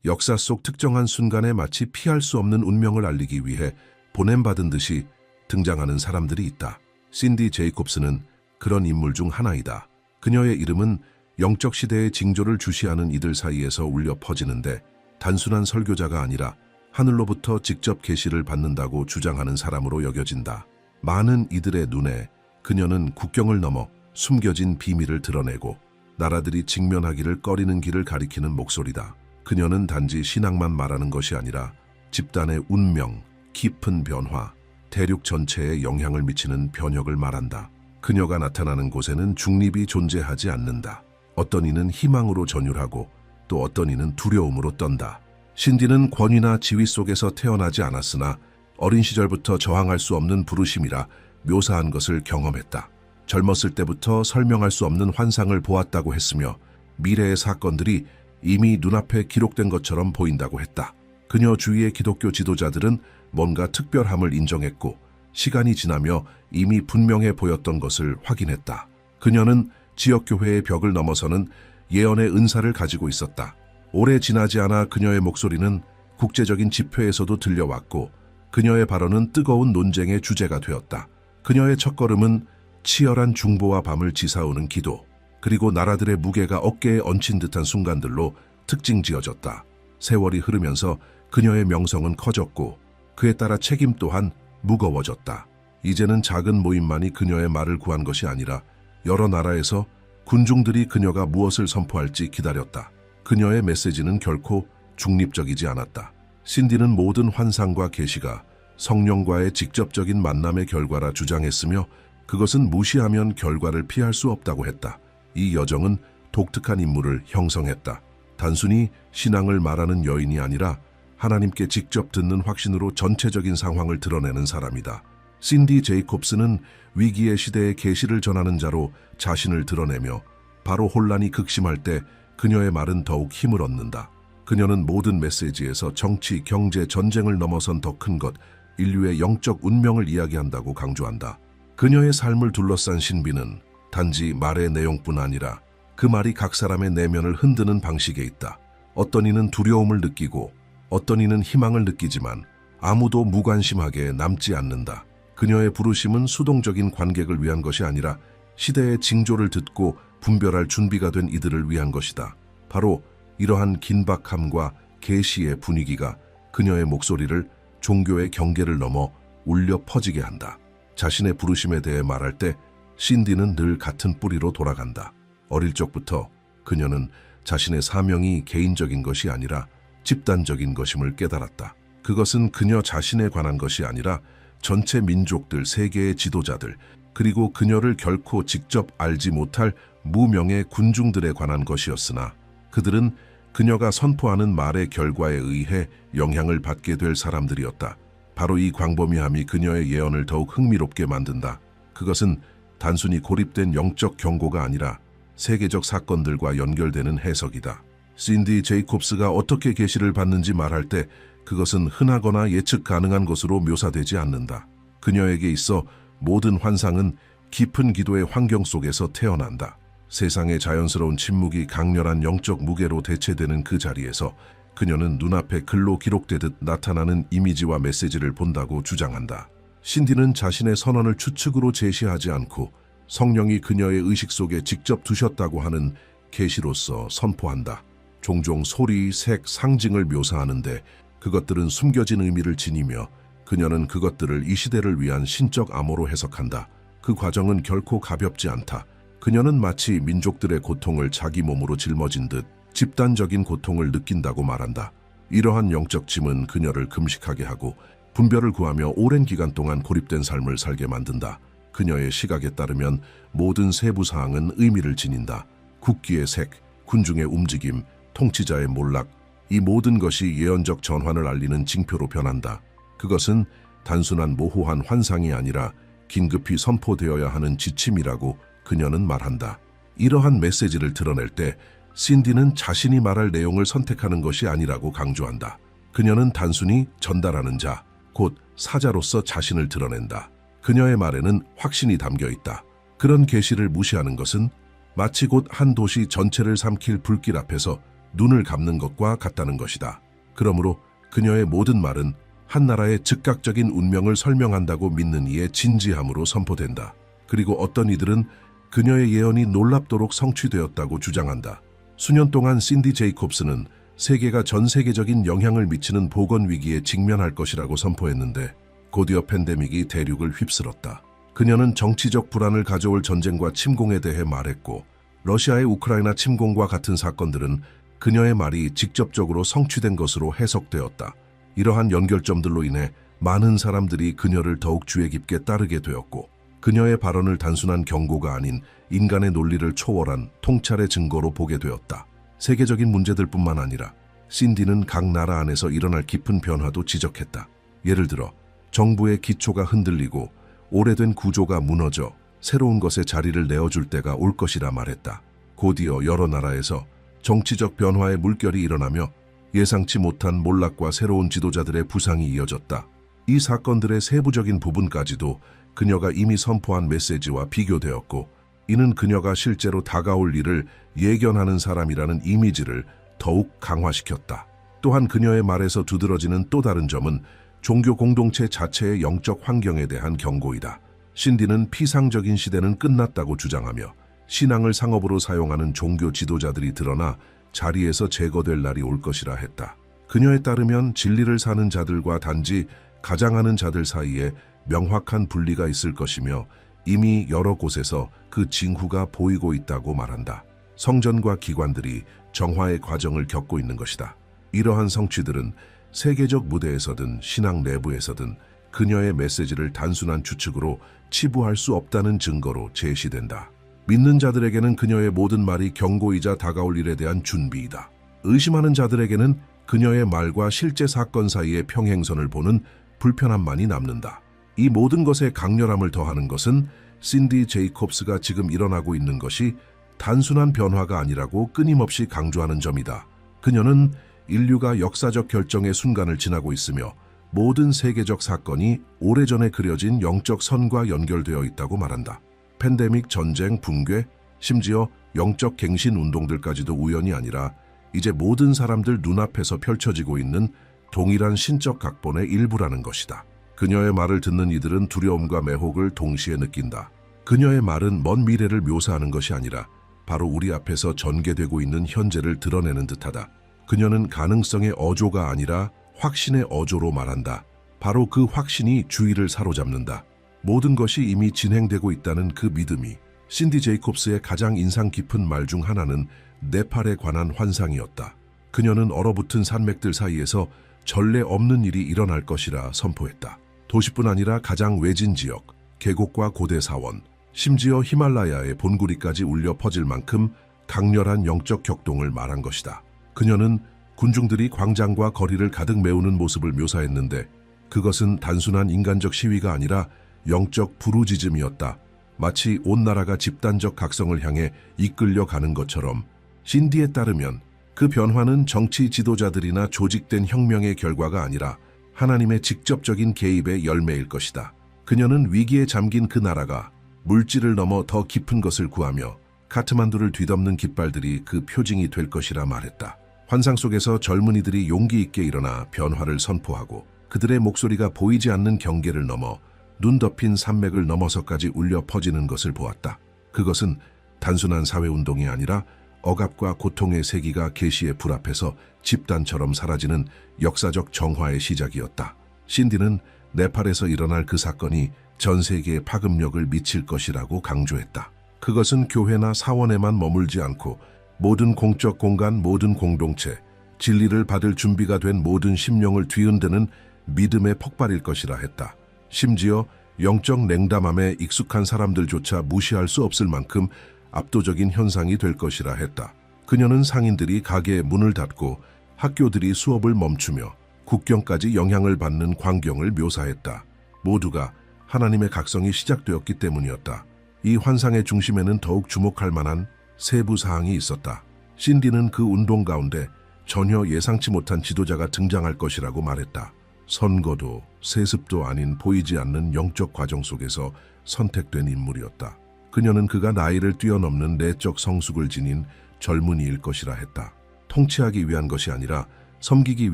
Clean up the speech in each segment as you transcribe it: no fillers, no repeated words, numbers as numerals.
역사 속 특정한 순간에 마치 피할 수 없는 운명을 알리기 위해 보냄받은 듯이 등장하는 사람들이 있다. 신디 제이콥스는 그런 인물 중 하나이다. 그녀의 이름은 영적 시대의 징조를 주시하는 이들 사이에서 울려 퍼지는데 단순한 설교자가 아니라 하늘로부터 직접 계시를 받는다고 주장하는 사람으로 여겨진다. 많은 이들의 눈에 그녀는 국경을 넘어 숨겨진 비밀을 드러내고 나라들이 직면하기를 꺼리는 길을 가리키는 목소리다. 그녀는 단지 신앙만 말하는 것이 아니라 집단의 운명, 깊은 변화, 대륙 전체에 영향을 미치는 변혁을 말한다. 그녀가 나타나는 곳에는 중립이 존재하지 않는다. 어떤 이는 희망으로 전율하고 또 어떤 이는 두려움으로 떤다. 신디는 권위나 지위 속에서 태어나지 않았으나 어린 시절부터 저항할 수 없는 부르심이라 묘사한 것을 경험했다. 젊었을 때부터 설명할 수 없는 환상을 보았다고 했으며 미래의 사건들이 이미 눈앞에 기록된 것처럼 보인다고 했다. 그녀 주위의 기독교 지도자들은 뭔가 특별함을 인정했고 시간이 지나며 이미 분명해 보였던 것을 확인했다. 그녀는 지역교회의 벽을 넘어서는 예언의 은사를 가지고 있었다. 오래 지나지 않아 그녀의 목소리는 국제적인 집회에서도 들려왔고 그녀의 발언은 뜨거운 논쟁의 주제가 되었다. 그녀의 첫걸음은 치열한 중보와 밤을 지사오는 기도, 그리고 나라들의 무게가 어깨에 얹힌 듯한 순간들로 특징지어졌다. 세월이 흐르면서 그녀의 명성은 커졌고 그에 따라 책임 또한 무거워졌다. 이제는 작은 모임만이 그녀의 말을 구한 것이 아니라 여러 나라에서 군중들이 그녀가 무엇을 선포할지 기다렸다. 그녀의 메시지는 결코 중립적이지 않았다. 신디는 모든 환상과 계시가 성령과의 직접적인 만남의 결과라 주장했으며 그것은 무시하면 결과를 피할 수 없다고 했다. 이 여정은 독특한 인물을 형성했다. 단순히 신앙을 말하는 여인이 아니라 하나님께 직접 듣는 확신으로 전체적인 상황을 드러내는 사람이다. 신디 제이콥스는 위기의 시대에 계시를 전하는 자로 자신을 드러내며 바로 혼란이 극심할 때 그녀의 말은 더욱 힘을 얻는다. 그녀는 모든 메시지에서 정치, 경제, 전쟁을 넘어선 더 큰 것, 인류의 영적 운명을 이야기한다고 강조한다. 그녀의 삶을 둘러싼 신비는 단지 말의 내용뿐 아니라 그 말이 각 사람의 내면을 흔드는 방식에 있다. 어떤 이는 두려움을 느끼고 어떤 이는 희망을 느끼지만 아무도 무관심하게 남지 않는다. 그녀의 부르심은 수동적인 관객을 위한 것이 아니라 시대의 징조를 듣고 분별할 준비가 된 이들을 위한 것이다. 바로 이러한 긴박함과 계시의 분위기가 그녀의 목소리를 종교의 경계를 넘어 울려 퍼지게 한다. 자신의 부르심에 대해 말할 때 신디는 늘 같은 뿌리로 돌아간다. 어릴 적부터 그녀는 자신의 사명이 개인적인 것이 아니라 집단적인 것임을 깨달았다. 그것은 그녀 자신에 관한 것이 아니라 전체 민족들, 세계의 지도자들, 그리고 그녀를 결코 직접 알지 못할 무명의 군중들에 관한 것이었으나 그들은 그녀가 선포하는 말의 결과에 의해 영향을 받게 될 사람들이었다. 바로 이 광범위함이 그녀의 예언을 더욱 흥미롭게 만든다. 그것은 단순히 고립된 영적 경고가 아니라 세계적 사건들과 연결되는 해석이다. 신디 제이콥스가 어떻게 계시를 받는지 말할 때 그것은 흔하거나 예측 가능한 것으로 묘사되지 않는다. 그녀에게 있어 모든 환상은 깊은 기도의 환경 속에서 태어난다. 세상의 자연스러운 침묵이 강렬한 영적 무게로 대체되는 그 자리에서 그녀는 눈앞에 글로 기록되듯 나타나는 이미지와 메시지를 본다고 주장한다. 신디는 자신의 선언을 추측으로 제시하지 않고 성령이 그녀의 의식 속에 직접 두셨다고 하는 계시로서 선포한다. 종종 소리, 색, 상징을 묘사하는데 그것들은 숨겨진 의미를 지니며 그녀는 그것들을 이 시대를 위한 신적 암호로 해석한다. 그 과정은 결코 가볍지 않다. 그녀는 마치 민족들의 고통을 자기 몸으로 짊어진 듯 집단적인 고통을 느낀다고 말한다. 이러한 영적 짐은 그녀를 금식하게 하고 분별을 구하며 오랜 기간 동안 고립된 삶을 살게 만든다. 그녀의 시각에 따르면 모든 세부 사항은 의미를 지닌다. 국기의 색, 군중의 움직임, 통치자의 몰락, 이 모든 것이 예언적 전환을 알리는 징표로 변한다. 그것은 단순한 모호한 환상이 아니라 긴급히 선포되어야 하는 지침이라고 그녀는 말한다. 이러한 메시지를 드러낼 때 신디는 자신이 말할 내용을 선택하는 것이 아니라고 강조한다. 그녀는 단순히 전달하는 자, 곧 사자로서 자신을 드러낸다. 그녀의 말에는 확신이 담겨 있다. 그런 계시를 무시하는 것은 마치 곧 한 도시 전체를 삼킬 불길 앞에서 눈을 감는 것과 같다는 것이다. 그러므로 그녀의 모든 말은 한 나라의 즉각적인 운명을 설명한다고 믿는 이의 진지함으로 선포된다. 그리고 어떤 이들은 그녀의 예언이 놀랍도록 성취되었다고 주장한다. 수년 동안 신디 제이콥스는 세계가 전 세계적인 영향을 미치는 보건 위기에 직면할 것이라고 선포했는데 곧이어 팬데믹이 대륙을 휩쓸었다. 그녀는 정치적 불안을 가져올 전쟁과 침공에 대해 말했고 러시아의 우크라이나 침공과 같은 사건들은 그녀의 말이 직접적으로 성취된 것으로 해석되었다. 이러한 연결점들로 인해 많은 사람들이 그녀를 더욱 주의 깊게 따르게 되었고 그녀의 발언을 단순한 경고가 아닌 인간의 논리를 초월한 통찰의 증거로 보게 되었다. 세계적인 문제들뿐만 아니라 신디는 각 나라 안에서 일어날 깊은 변화도 지적했다. 예를 들어 정부의 기초가 흔들리고 오래된 구조가 무너져 새로운 것에 자리를 내어줄 때가 올 것이라 말했다. 곧이어 여러 나라에서 정치적 변화의 물결이 일어나며 예상치 못한 몰락과 새로운 지도자들의 부상이 이어졌다. 이 사건들의 세부적인 부분까지도 그녀가 이미 선포한 메시지와 비교되었고 이는 그녀가 실제로 다가올 일을 예견하는 사람이라는 이미지를 더욱 강화시켰다. 또한 그녀의 말에서 두드러지는 또 다른 점은 종교 공동체 자체의 영적 환경에 대한 경고이다. 신디는 피상적인 시대는 끝났다고 주장하며 신앙을 상업으로 사용하는 종교 지도자들이 드러나 자리에서 제거될 날이 올 것이라 했다. 그녀에 따르면 진리를 사는 자들과 단지 가장하는 자들 사이에 명확한 분리가 있을 것이며 이미 여러 곳에서 그 징후가 보이고 있다고 말한다. 성전과 기관들이 정화의 과정을 겪고 있는 것이다. 이러한 성취들은 세계적 무대에서든 신앙 내부에서든 그녀의 메시지를 단순한 추측으로 치부할 수 없다는 증거로 제시된다. 믿는 자들에게는 그녀의 모든 말이 경고이자 다가올 일에 대한 준비이다. 의심하는 자들에게는 그녀의 말과 실제 사건 사이의 평행선을 보는 불편함만이 남는다. 이 모든 것에 강렬함을 더하는 것은 신디 제이콥스가 지금 일어나고 있는 것이 단순한 변화가 아니라고 끊임없이 강조하는 점이다. 그녀는 인류가 역사적 결정의 순간을 지나고 있으며 모든 세계적 사건이 오래전에 그려진 영적 선과 연결되어 있다고 말한다. 팬데믹, 전쟁, 붕괴, 심지어 영적 갱신 운동들까지도 우연이 아니라 이제 모든 사람들 눈앞에서 펼쳐지고 있는 동일한 신적 각본의 일부라는 것이다. 그녀의 말을 듣는 이들은 두려움과 매혹을 동시에 느낀다. 그녀의 말은 먼 미래를 묘사하는 것이 아니라 바로 우리 앞에서 전개되고 있는 현재를 드러내는 듯하다. 그녀는 가능성의 어조가 아니라 확신의 어조로 말한다. 바로 그 확신이 주의를 사로잡는다. 모든 것이 이미 진행되고 있다는 그 믿음이. 신디 제이콥스의 가장 인상 깊은 말 중 하나는 네팔에 관한 환상이었다. 그녀는 얼어붙은 산맥들 사이에서 전례 없는 일이 일어날 것이라 선포했다. 도시뿐 아니라 가장 외진 지역, 계곡과 고대 사원, 심지어 히말라야의 본구리까지 울려 퍼질 만큼 강렬한 영적 격동을 말한 것이다. 그녀는 군중들이 광장과 거리를 가득 메우는 모습을 묘사했는데 그것은 단순한 인간적 시위가 아니라 영적 부르짖음이었다. 마치 온 나라가 집단적 각성을 향해 이끌려가는 것처럼. 신디에 따르면 그 변화는 정치 지도자들이나 조직된 혁명의 결과가 아니라 하나님의 직접적인 개입의 열매일 것이다. 그녀는 위기에 잠긴 그 나라가 물질을 넘어 더 깊은 것을 구하며 카트만두를 뒤덮는 깃발들이 그 표징이 될 것이라 말했다. 환상 속에서 젊은이들이 용기 있게 일어나 변화를 선포하고 그들의 목소리가 보이지 않는 경계를 넘어 눈 덮인 산맥을 넘어서까지 울려 퍼지는 것을 보았다. 그것은 단순한 사회운동이 아니라 억압과 고통의 세기가 계시의 불 앞에서 집단처럼 사라지는 역사적 정화의 시작이었다. 신디는 네팔에서 일어날 그 사건이 전 세계에 파급력을 미칠 것이라고 강조했다. 그것은 교회나 사원에만 머물지 않고 모든 공적 공간, 모든 공동체, 진리를 받을 준비가 된 모든 심령을 뒤흔드는 믿음의 폭발일 것이라 했다. 심지어 영적 냉담함에 익숙한 사람들조차 무시할 수 없을 만큼 압도적인 현상이 될 것이라 했다. 그녀는 상인들이 가게의 문을 닫고 학교들이 수업을 멈추며 국경까지 영향을 받는 광경을 묘사했다. 모두가 하나님의 각성이 시작되었기 때문이었다. 이 환상의 중심에는 더욱 주목할 만한 세부 사항이 있었다. 신디는 그 운동 가운데 전혀 예상치 못한 지도자가 등장할 것이라고 말했다. 선거도 세습도 아닌 보이지 않는 영적 과정 속에서 선택된 인물이었다. 그녀는 그가 나이를 뛰어넘는 내적 성숙을 지닌 젊은이일 것이라 했다. 통치하기 위한 것이 아니라 섬기기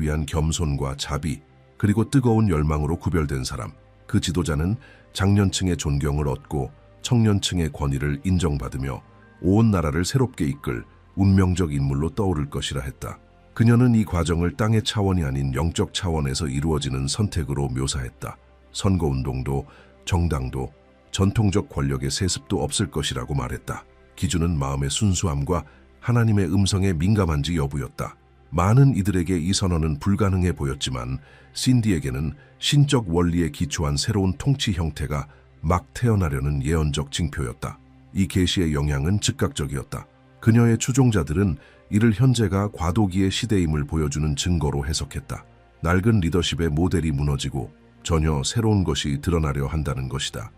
위한 겸손과 자비, 그리고 뜨거운 열망으로 구별된 사람. 그 지도자는 장년층의 존경을 얻고 청년층의 권위를 인정받으며 온 나라를 새롭게 이끌 운명적 인물로 떠오를 것이라 했다. 그녀는 이 과정을 땅의 차원이 아닌 영적 차원에서 이루어지는 선택으로 묘사했다. 선거운동도 정당도 전통적 권력의 세습도 없을 것이라고 말했다. 기준은 마음의 순수함과 하나님의 음성에 민감한지 여부였다. 많은 이들에게 이 선언은 불가능해 보였지만 신디에게는 신적 원리에 기초한 새로운 통치 형태가 막 태어나려는 예언적 징표였다. 이 계시의 영향은 즉각적이었다. 그녀의 추종자들은 이를 현재가 과도기의 시대임을 보여주는 증거로 해석했다. 낡은 리더십의 모델이 무너지고 전혀 새로운 것이 드러나려 한다는 것이다.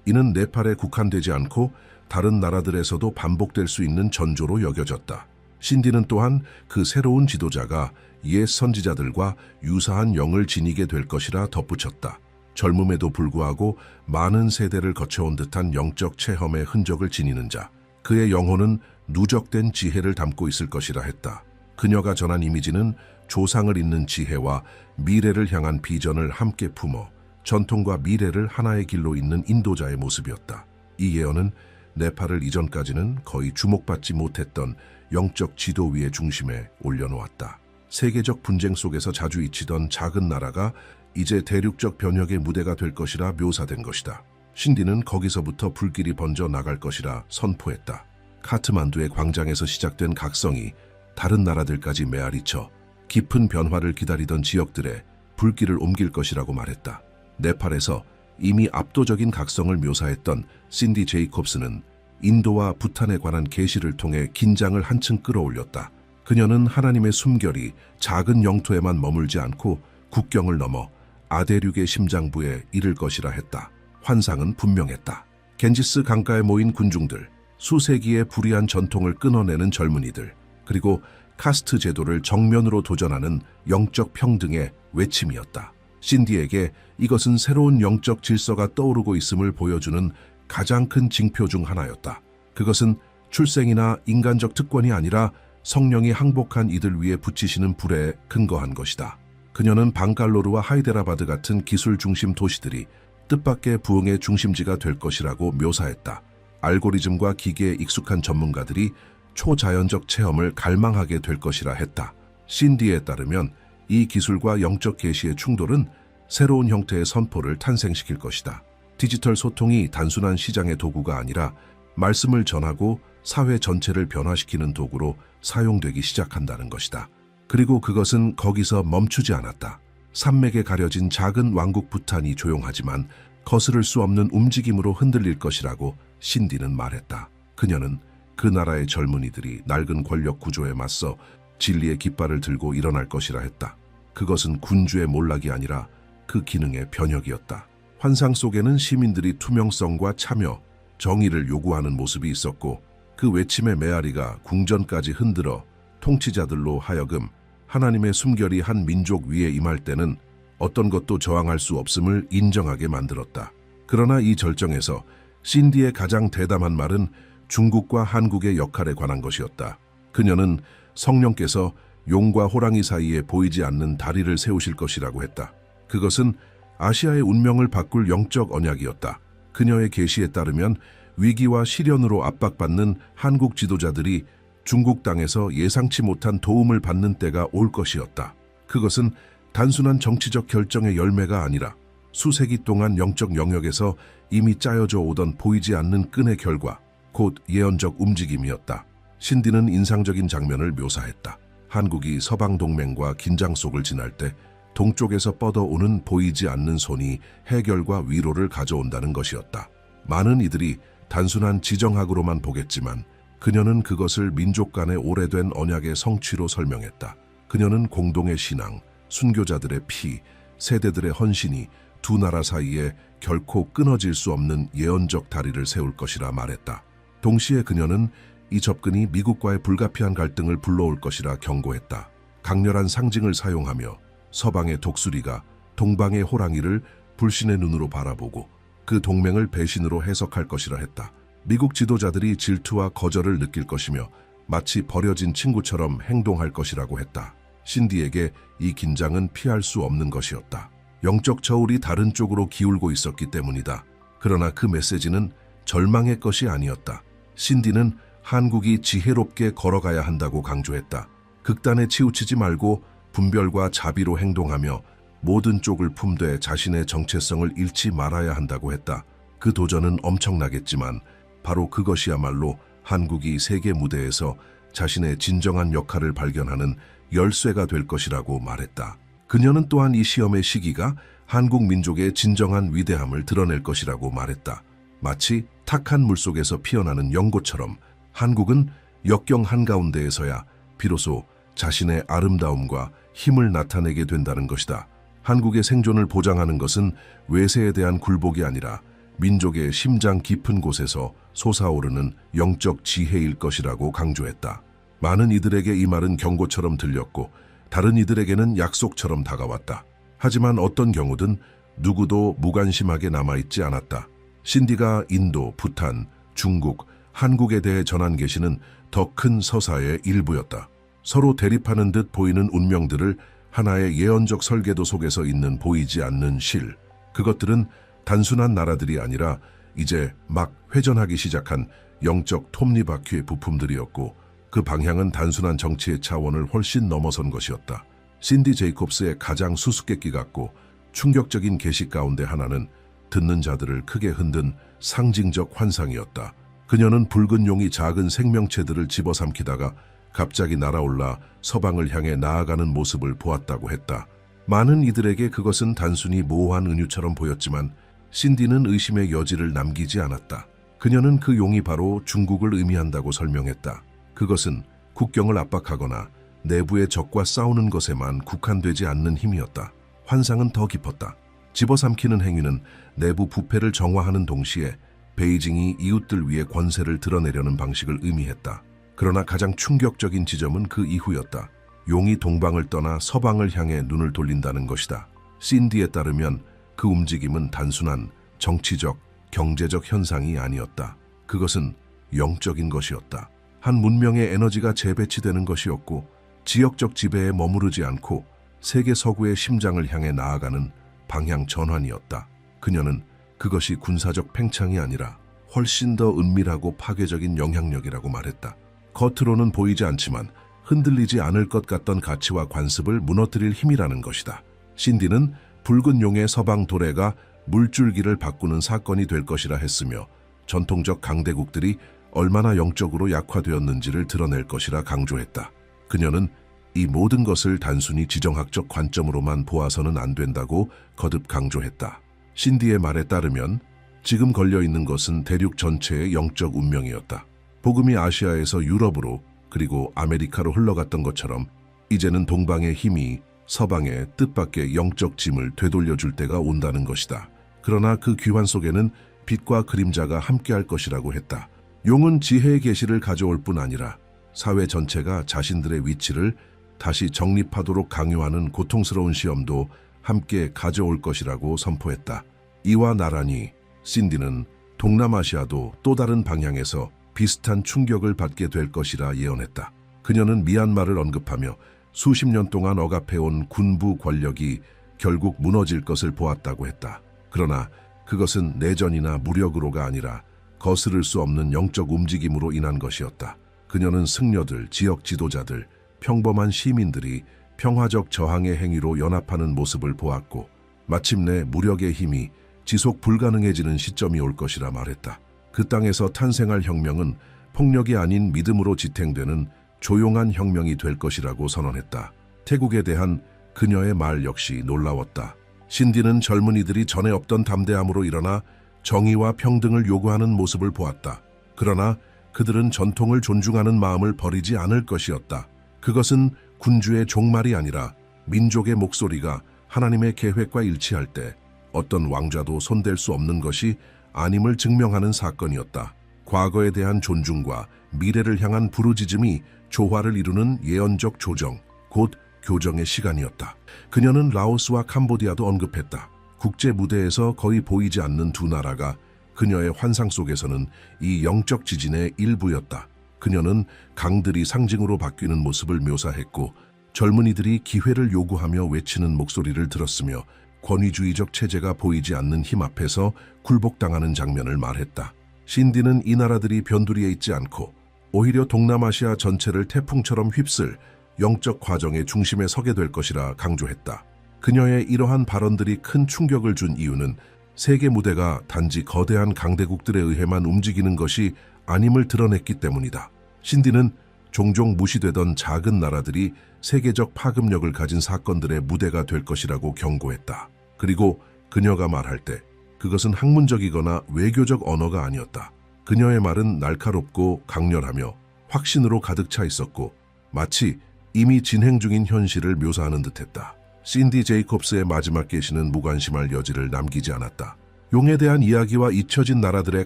이는 네팔에 국한되지 않고 다른 나라들에서도 반복될 수 있는 전조로 여겨졌다. 신디는 또한 그 새로운 지도자가 옛 선지자들과 유사한 영을 지니게 될 것이라 덧붙였다. 젊음에도 불구하고 많은 세대를 거쳐온 듯한 영적 체험의 흔적을 지니는 자. 그의 영혼은 누적된 지혜를 담고 있을 것이라 했다. 그녀가 전한 이미지는 조상을 잇는 지혜와 미래를 향한 비전을 함께 품어 전통과 미래를 하나의 길로 잇는 인도자의 모습이었다. 이 예언은 네팔을 이전까지는 거의 주목받지 못했던 영적 지도위의 중심에 올려놓았다. 세계적 분쟁 속에서 자주 잊히던 작은 나라가 이제 대륙적 변혁의 무대가 될 것이라 묘사된 것이다. 신디는 거기서부터 불길이 번져 나갈 것이라 선포했다. 카트만두의 광장에서 시작된 각성이 다른 나라들까지 메아리쳐 깊은 변화를 기다리던 지역들에 불길을 옮길 것이라고 말했다. 네팔에서 이미 압도적인 각성을 묘사했던 신디 제이콥스는 인도와 부탄에 관한 계시를 통해 긴장을 한층 끌어올렸다. 그녀는 하나님의 숨결이 작은 영토에만 머물지 않고 국경을 넘어 아대륙의 심장부에 이를 것이라 했다. 환상은 분명했다. 겐지스 강가에 모인 군중들, 수세기의 불의한 전통을 끊어내는 젊은이들, 그리고 카스트 제도를 정면으로 도전하는 영적 평등의 외침이었다. 신디에게 이것은 새로운 영적 질서가 떠오르고 있음을 보여주는 가장 큰 징표 중 하나였다. 그것은 출생이나 인간적 특권이 아니라 성령이 항복한 이들 위에 붙이시는 불에 근거한 것이다. 그녀는 방갈로르와 하이데라바드 같은 기술 중심 도시들이 뜻밖의 부흥의 중심지가 될 것이라고 묘사했다. 알고리즘과 기계에 익숙한 전문가들이 초자연적 체험을 갈망하게 될 것이라 했다. 신디에 따르면 이 기술과 영적 계시의 충돌은 새로운 형태의 선포를 탄생시킬 것이다. 디지털 소통이 단순한 시장의 도구가 아니라 말씀을 전하고 사회 전체를 변화시키는 도구로 사용되기 시작한다는 것이다. 그리고 그것은 거기서 멈추지 않았다. 산맥에 가려진 작은 왕국 부탄이 조용하지만 거스를 수 없는 움직임으로 흔들릴 것이라고 신디는 말했다. 그녀는 그 나라의 젊은이들이 낡은 권력 구조에 맞서 진리의 깃발을 들고 일어날 것이라 했다. 그것은 군주의 몰락이 아니라 그 기능의 변혁이었다. 환상 속에는 시민들이 투명성과 참여, 정의를 요구하는 모습이 있었고 그 외침의 메아리가 궁전까지 흔들어 통치자들로 하여금 하나님의 숨결이 한 민족 위에 임할 때는 어떤 것도 저항할 수 없음을 인정하게 만들었다. 그러나 이 절정에서 신디의 가장 대담한 말은 중국과 한국의 역할에 관한 것이었다. 그녀는 성령께서 용과 호랑이 사이에 보이지 않는 다리를 세우실 것이라고 했다. 그것은 아시아의 운명을 바꿀 영적 언약이었다. 그녀의 계시에 따르면 위기와 시련으로 압박받는 한국 지도자들이 중국 땅에서 예상치 못한 도움을 받는 때가 올 것이었다. 그것은 단순한 정치적 결정의 열매가 아니라 수세기 동안 영적 영역에서 이미 짜여져 오던 보이지 않는 끈의 결과, 곧 예언적 움직임이었다. 신디는 인상적인 장면을 묘사했다. 한국이 서방 동맹과 긴장 속을 지날 때 동쪽에서 뻗어오는 보이지 않는 손이 해결과 위로를 가져온다는 것이었다. 많은 이들이 단순한 지정학으로만 보겠지만 그녀는 그것을 민족 간의 오래된 언약의 성취로 설명했다. 그녀는 공동의 신앙, 순교자들의 피, 세대들의 헌신이 두 나라 사이에 결코 끊어질 수 없는 예언적 다리를 세울 것이라 말했다. 동시에 그녀는 이 접근이 미국과의 불가피한 갈등을 불러올 것이라 경고했다. 강렬한 상징을 사용하며 서방의 독수리가 동방의 호랑이를 불신의 눈으로 바라보고 그 동맹을 배신으로 해석할 것이라 했다. 미국 지도자들이 질투와 거절을 느낄 것이며 마치 버려진 친구처럼 행동할 것이라고 했다. 신디에게 이 긴장은 피할 수 없는 것이었다. 영적 저울이 다른 쪽으로 기울고 있었기 때문이다. 그러나 그 메시지는 절망의 것이 아니었다. 신디는 한국이 지혜롭게 걸어가야 한다고 강조했다. 극단에 치우치지 말고 분별과 자비로 행동하며 모든 쪽을 품되 자신의 정체성을 잃지 말아야 한다고 했다. 그 도전은 엄청나겠지만 바로 그것이야말로 한국이 세계 무대에서 자신의 진정한 역할을 발견하는 열쇠가 될 것이라고 말했다. 그녀는 또한 이 시험의 시기가 한국 민족의 진정한 위대함을 드러낼 것이라고 말했다. 마치 탁한 물속에서 피어나는 연고처럼 한국은 역경 한가운데에서야 비로소 자신의 아름다움과 힘을 나타내게 된다는 것이다. 한국의 생존을 보장하는 것은 외세에 대한 굴복이 아니라 민족의 심장 깊은 곳에서 솟아오르는 영적 지혜일 것이라고 강조했다. 많은 이들에게 이 말은 경고처럼 들렸고 다른 이들에게는 약속처럼 다가왔다. 하지만 어떤 경우든 누구도 무관심하게 남아있지 않았다. 신디가 인도, 부탄, 중국, 한국에 대해 전한 계시는 더 큰 서사의 일부였다. 서로 대립하는 듯 보이는 운명들을 하나의 예언적 설계도 속에서 있는 보이지 않는 실. 그것들은 단순한 나라들이 아니라 이제 막 회전하기 시작한 영적 톱니바퀴의 부품들이었고 그 방향은 단순한 정치의 차원을 훨씬 넘어선 것이었다. 신디 제이콥스의 가장 수수께끼 같고 충격적인 계시 가운데 하나는 듣는 자들을 크게 흔든 상징적 환상이었다. 그녀는 붉은 용이 작은 생명체들을 집어삼키다가 갑자기 날아올라 서방을 향해 나아가는 모습을 보았다고 했다. 많은 이들에게 그것은 단순히 모호한 은유처럼 보였지만 신디는 의심의 여지를 남기지 않았다. 그녀는 그 용이 바로 중국을 의미한다고 설명했다. 그것은 국경을 압박하거나 내부의 적과 싸우는 것에만 국한되지 않는 힘이었다. 환상은 더 깊었다. 집어삼키는 행위는 내부 부패를 정화하는 동시에 베이징이 이웃들 위에 권세를 드러내려는 방식을 의미했다. 그러나 가장 충격적인 지점은 그 이후였다. 용이 동방을 떠나 서방을 향해 눈을 돌린다는 것이다. 신디에 따르면 그 움직임은 단순한 정치적, 경제적 현상이 아니었다. 그것은 영적인 것이었다. 한 문명의 에너지가 재배치되는 것이었고 지역적 지배에 머무르지 않고 세계 서구의 심장을 향해 나아가는 방향 전환이었다. 그녀는 그것이 군사적 팽창이 아니라 훨씬 더 은밀하고 파괴적인 영향력이라고 말했다. 겉으로는 보이지 않지만 흔들리지 않을 것 같던 가치와 관습을 무너뜨릴 힘이라는 것이다. 신디는 붉은 용의 서방 도래가 물줄기를 바꾸는 사건이 될 것이라 했으며 전통적 강대국들이 얼마나 영적으로 약화되었는지를 드러낼 것이라 강조했다. 그녀는 이 모든 것을 단순히 지정학적 관점으로만 보아서는 안 된다고 거듭 강조했다. 신디의 말에 따르면 지금 걸려있는 것은 대륙 전체의 영적 운명이었다. 복음이 아시아에서 유럽으로 그리고 아메리카로 흘러갔던 것처럼 이제는 동방의 힘이 서방의 뜻밖의 영적 짐을 되돌려줄 때가 온다는 것이다. 그러나 그 귀환 속에는 빛과 그림자가 함께할 것이라고 했다. 용은 지혜의 계시를 가져올 뿐 아니라 사회 전체가 자신들의 위치를 다시 정립하도록 강요하는 고통스러운 시험도 함께 가져올 것이라고 선포했다. 이와 나란히 신디는 동남아시아도 또 다른 방향에서 비슷한 충격을 받게 될 것이라 예언했다. 그녀는 미얀마를 언급하며 수십 년 동안 억압해온 군부 권력이 결국 무너질 것을 보았다고 했다. 그러나 그것은 내전이나 무력으로가 아니라 거스를 수 없는 영적 움직임으로 인한 것이었다. 그녀는 승려들, 지역 지도자들, 평범한 시민들이 평화적 저항의 행위로 연합하는 모습을 보았고 마침내 무력의 힘이 지속 불가능해지는 시점이 올 것이라 말했다. 그 땅에서 탄생할 혁명은 폭력이 아닌 믿음으로 지탱되는 조용한 혁명이 될 것이라고 선언했다. 태국에 대한 그녀의 말 역시 놀라웠다. 신디는 젊은이들이 전에 없던 담대함으로 일어나 정의와 평등을 요구하는 모습을 보았다. 그러나 그들은 전통을 존중하는 마음을 버리지 않을 것이었다. 그것은 군주의 종말이 아니라 민족의 목소리가 하나님의 계획과 일치할 때 어떤 왕좌도 손댈 수 없는 것이 아님을 증명하는 사건이었다. 과거에 대한 존중과 미래를 향한 부르짖음이 조화를 이루는 예언적 조정, 곧 교정의 시간이었다. 그녀는 라오스와 캄보디아도 언급했다. 국제 무대에서 거의 보이지 않는 두 나라가 그녀의 환상 속에서는 이 영적 지진의 일부였다. 그녀는 강들이 상징으로 바뀌는 모습을 묘사했고 젊은이들이 기회를 요구하며 외치는 목소리를 들었으며 권위주의적 체제가 보이지 않는 힘 앞에서 굴복당하는 장면을 말했다. 신디는 이 나라들이 변두리에 있지 않고 오히려 동남아시아 전체를 태풍처럼 휩쓸 영적 과정의 중심에 서게 될 것이라 강조했다. 그녀의 이러한 발언들이 큰 충격을 준 이유는 세계 무대가 단지 거대한 강대국들에 의해만 움직이는 것이 아님을 드러냈기 때문이다. 신디는 종종 무시되던 작은 나라들이 세계적 파급력을 가진 사건들의 무대가 될 것이라고 경고했다. 그리고 그녀가 말할 때 그것은 학문적이거나 외교적 언어가 아니었다. 그녀의 말은 날카롭고 강렬하며 확신으로 가득 차 있었고 마치 이미 진행 중인 현실을 묘사하는 듯했다. 신디 제이콥스의 마지막 계시는 무관심할 여지를 남기지 않았다. 용에 대한 이야기와 잊혀진 나라들의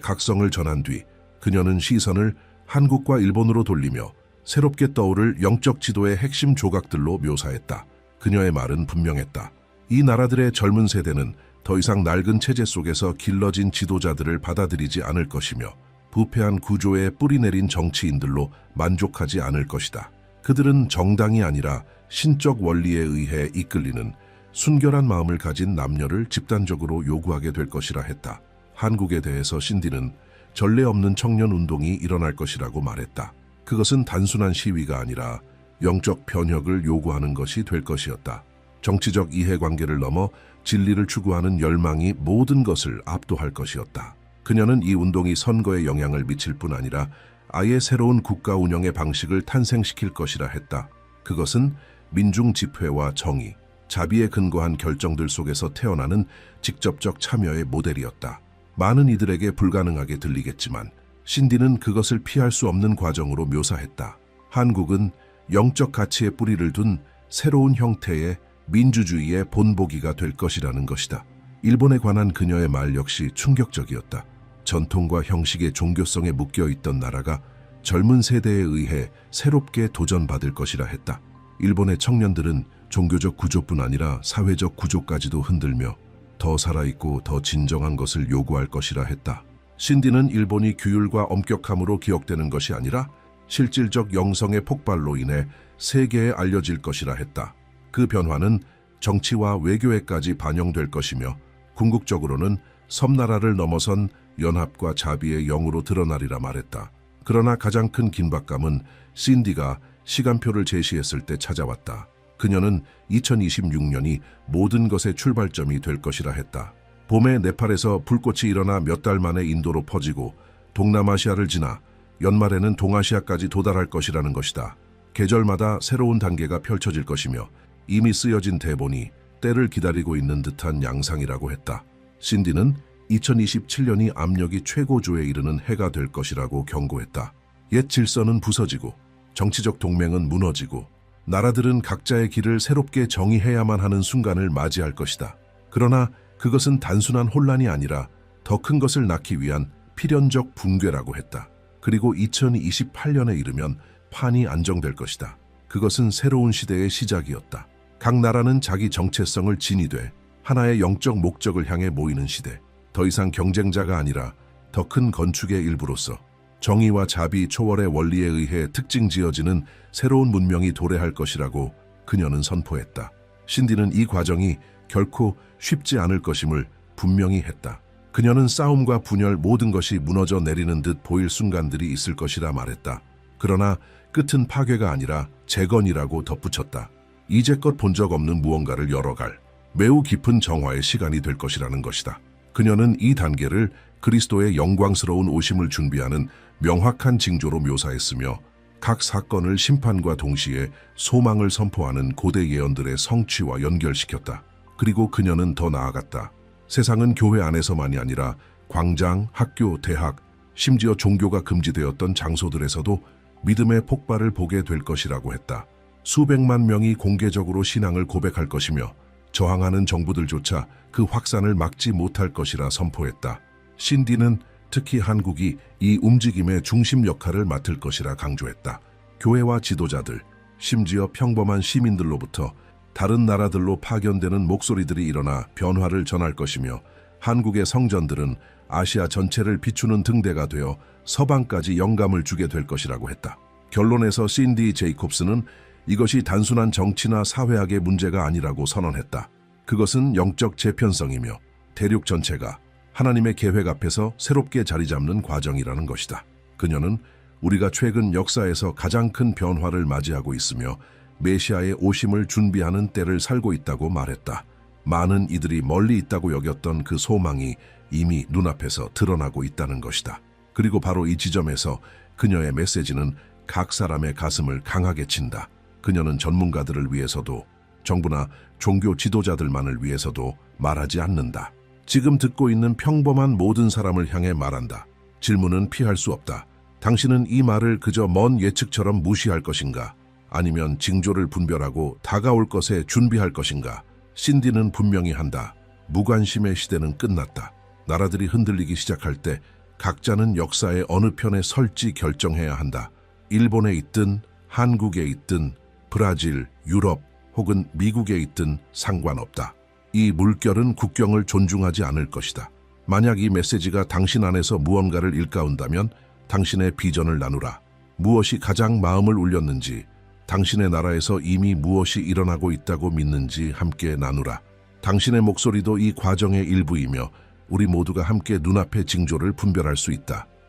각성을 전한 뒤 그녀는 시선을 한국과 일본으로 돌리며 새롭게 떠오를 영적 지도의 핵심 조각들로 묘사했다. 그녀의 말은 분명했다. 이 나라들의 젊은 세대는 더 이상 낡은 체제 속에서 길러진 지도자들을 받아들이지 않을 것이며 부패한 구조에 뿌리내린 정치인들로 만족하지 않을 것이다. 그들은 정당이 아니라 신적 원리에 의해 이끌리는 순결한 마음을 가진 남녀를 집단적으로 요구하게 될 것이라 했다. 한국에 대해서 신디는 전례 없는 청년 운동이 일어날 것이라고 말했다. 그것은 단순한 시위가 아니라 영적 변혁을 요구하는 것이 될 것이었다. 정치적 이해관계를 넘어 진리를 추구하는 열망이 모든 것을 압도할 것이었다. 그녀는 이 운동이 선거에 영향을 미칠 뿐 아니라 아예 새로운 국가 운영의 방식을 탄생시킬 것이라 했다. 그것은 민중 집회와 정의, 자비에 근거한 결정들 속에서 태어나는 직접적 참여의 모델이었다. 많은 이들에게 불가능하게 들리겠지만 신디는 그것을 피할 수 없는 과정으로 묘사했다. 한국은 영적 가치에 뿌리를 둔 새로운 형태의 민주주의의 본보기가 될 것이라는 것이다. 일본에 관한 그녀의 말 역시 충격적이었다. 전통과 형식의 종교성에 묶여있던 나라가 젊은 세대에 의해 새롭게 도전받을 것이라 했다. 일본의 청년들은 종교적 구조뿐 아니라 사회적 구조까지도 흔들며 더 살아있고 더 진정한 것을 요구할 것이라 했다. 신디는 일본이 규율과 엄격함으로 기억되는 것이 아니라 실질적 영성의 폭발로 인해 세계에 알려질 것이라 했다. 그 변화는 정치와 외교에까지 반영될 것이며 궁극적으로는 섬나라를 넘어선 연합과 자비의 영으로 드러나리라 말했다. 그러나 가장 큰 긴박감은 신디가 시간표를 제시했을 때 찾아왔다. 그녀는 2026년이 모든 것의 출발점이 될 것이라 했다. 봄에 네팔에서 불꽃이 일어나 몇 달 만에 인도로 퍼지고 동남아시아를 지나 연말에는 동아시아까지 도달할 것이라는 것이다. 계절마다 새로운 단계가 펼쳐질 것이며 이미 쓰여진 대본이 때를 기다리고 있는 듯한 양상이라고 했다. 신디는 2027년이 압력이 최고조에 이르는 해가 될 것이라고 경고했다. 옛 질서는 부서지고 정치적 동맹은 무너지고 나라들은 각자의 길을 새롭게 정의해야만 하는 순간을 맞이할 것이다. 그러나 그것은 단순한 혼란이 아니라 더 큰 것을 낳기 위한 필연적 붕괴라고 했다. 그리고 2028년에 이르면 판이 안정될 것이다. 그것은 새로운 시대의 시작이었다. 각 나라는 자기 정체성을 지니되 하나의 영적 목적을 향해 모이는 시대. 더 이상 경쟁자가 아니라 더 큰 건축의 일부로서 정의와 자비 초월의 원리에 의해 특징 지어지는 새로운 문명이 도래할 것이라고 그녀는 선포했다. 신디는 이 과정이 결코 쉽지 않을 것임을 분명히 했다. 그녀는 싸움과 분열 모든 것이 무너져 내리는 듯 보일 순간들이 있을 것이라 말했다. 그러나 끝은 파괴가 아니라 재건이라고 덧붙였다. 이제껏 본 적 없는 무언가를 열어갈 매우 깊은 정화의 시간이 될 것이라는 것이다. 그녀는 이 단계를 그리스도의 영광스러운 오심을 준비하는 명확한 징조로 묘사했으며 각 사건을 심판과 동시에 소망을 선포하는 고대 예언들의 성취와 연결시켰다. 그리고 그녀는 더 나아갔다. 세상은 교회 안에서만이 아니라 광장, 학교, 대학, 심지어 종교가 금지되었던 장소들에서도 믿음의 폭발을 보게 될 것이라고 했다. 수백만 명이 공개적으로 신앙을 고백할 것이며 저항하는 정부들조차 그 확산을 막지 못할 것이라 선포했다. 신디는 특히 한국이 이 움직임의 중심 역할을 맡을 것이라 강조했다. 교회와 지도자들, 심지어 평범한 시민들로부터 다른 나라들로 파견되는 목소리들이 일어나 변화를 전할 것이며 한국의 성전들은 아시아 전체를 비추는 등대가 되어 서방까지 영감을 주게 될 것이라고 했다. 결론에서 신디 제이콥스는 이것이 단순한 정치나 사회학의 문제가 아니라고 선언했다. 그것은 영적 재편성이며 대륙 전체가 하나님의 계획 앞에서 새롭게 자리 잡는 과정이라는 것이다. 그녀는 우리가 최근 역사에서 가장 큰 변화를 맞이하고 있으며 메시아의 오심을 준비하는 때를 살고 있다고 말했다. 많은 이들이 멀리 있다고 여겼던 그 소망이 이미 눈앞에서 드러나고 있다는 것이다. 그리고 바로 이 지점에서 그녀의 메시지는 각 사람의 가슴을 강하게 친다. 그녀는 전문가들을 위해서도 정부나 종교 지도자들만을 위해서도 말하지 않는다. 지금 듣고 있는 평범한 모든 사람을 향해 말한다. 질문은 피할 수 없다. 당신은 이 말을 그저 먼 예측처럼 무시할 것인가? 아니면 징조를 분별하고 다가올 것에 준비할 것인가? 신디는 분명히 한다. 무관심의 시대는 끝났다. 나라들이 흔들리기 시작할 때 각자는 역사의 어느 편에 설지 결정해야 한다. 일본에 있든 한국에 있든 브라질, 유럽 혹은 미국에 있든 상관없다. 이 물결은 국경을 존중하지 않을 것이다. 만약 이 메시지가 당신 안에서 무언가를 일깨운다면 당신의 비전을 나누라. 무엇이 가장 마음을 울렸는지, 당신의 나라에서 이미 무엇이 일어나고 있다고 믿는지 함께 나누라. 당신의 목소리도 이 과정의 일부이며 우리 모두가 함께 눈앞의 징조를 분별할 수 있다.